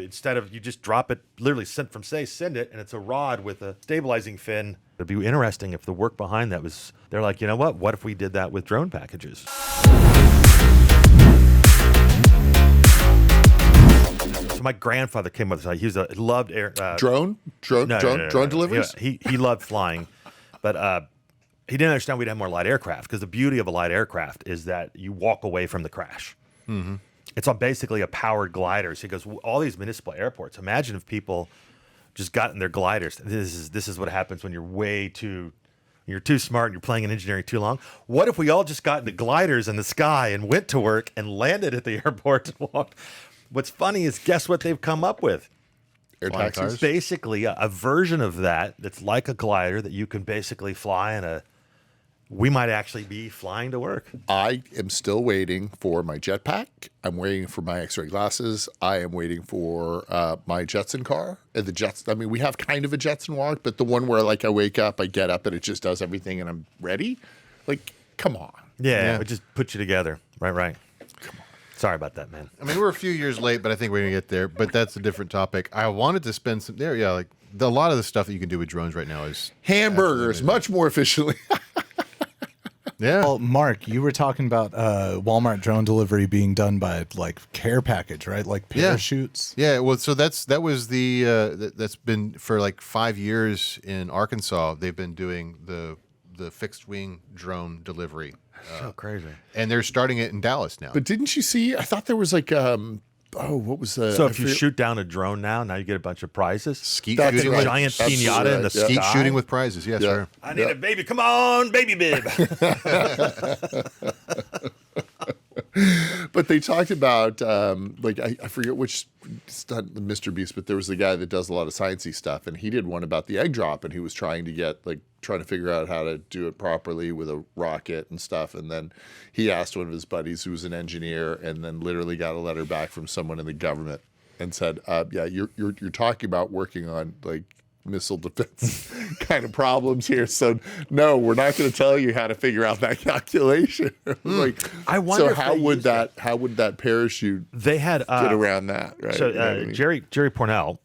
Instead of you just drop it, literally send it, and it's a rod with a stabilizing fin. It'd be interesting if the work behind that was, they're like, you know what if we did that with drone packages? So my grandfather came with us. He loved air. Drone deliveries? He loved flying, but he didn't understand we'd have more light aircraft, because the beauty of a light aircraft is that you walk away from the crash. Mm-hmm. It's basically a powered glider. So he goes, all these municipal airports, imagine if people just got in their gliders. This is what happens when you're too smart and you're playing in engineering too long. What if we all just got into gliders in the sky and went to work and landed at the airport and walked? What's funny is, guess what they've come up with? Air taxis? Basically a version of that's like a glider that you can basically fly we might actually be flying to work. I am still waiting for my jetpack. I'm waiting for my X-ray glasses. I am waiting for my Jetson car. And we have kind of a Jetson walk, but the one where like I wake up, I get up and it just does everything and I'm ready. Like, come on. Yeah. It just put you together. Right. Come on. Sorry about that, man. I mean, we're a few years late, but I think we're going to get there. But that's a different topic. I wanted to spend some there. Yeah, like a lot of the stuff that you can do with drones right now is hamburgers much more efficiently. Yeah. Well, Mark, you were talking about Walmart drone delivery being done by like care package, right? Like parachutes. Yeah. Well, so that's been for like 5 years in Arkansas. They've been doing the fixed wing drone delivery. So crazy. And they're starting it in Dallas now. But didn't you see? I thought there was like what was the? So if you shoot down a drone now you get a bunch of prizes. Skeet shooting, right. Giant pinata in the sky. Skeet shooting with prizes. Yes, sir. I need a baby. Come on, baby bib. But they talked about I forget which stunt, Mr. Beast, but there was the guy that does a lot of sciencey stuff, and he did one about the egg drop, and he was trying to figure out how to do it properly with a rocket and stuff. And then he asked one of his buddies who was an engineer, and then literally got a letter back from someone in the government and said, you're talking about working on like missile defense kind of problems here. So no, we're not going to tell you how to figure out that calculation. I wonder. So how would that parachute they had get around that? Right? So You know what I mean? Jerry Pornell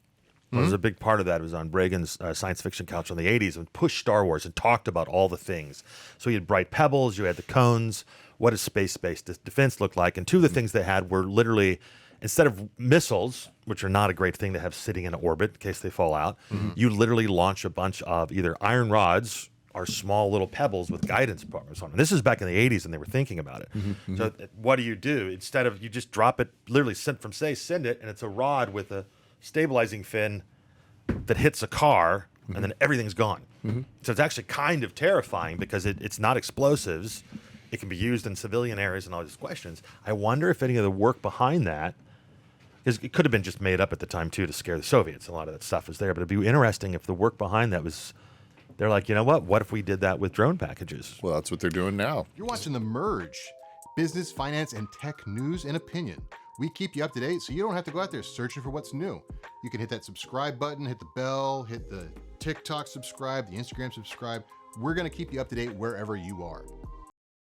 was a big part of that. It was on Reagan's science fiction council in the 80s and pushed Star Wars and talked about all the things. So you had bright pebbles, you had the cones. What does space-based defense look like? And two of the things they had were literally, instead of missiles, which are not a great thing to have sitting in orbit in case they fall out, you literally launch a bunch of either iron rods or small little pebbles with guidance programs on them. This is back in the 80s, and they were thinking about it. So what do? Instead of you just drop it, literally send it, and it's a rod with a stabilizing fin that hits a car, and then everything's gone. So it's actually kind of terrifying because it's not explosives. It can be used in civilian areas and all these questions. I wonder if any of the work behind that, because it could have been just made up at the time too to scare the Soviets. A lot of that stuff was there, but it'd be interesting if the work behind that was, they're like, you know what if we did that with drone packages? Well, that's what they're doing now. You're watching The Merge, business, finance, and tech news and opinion. We keep you up to date so you don't have to go out there searching for what's new. You can hit that subscribe button, hit the bell, hit the TikTok subscribe, the Instagram subscribe. We're going to keep you up to date wherever you are.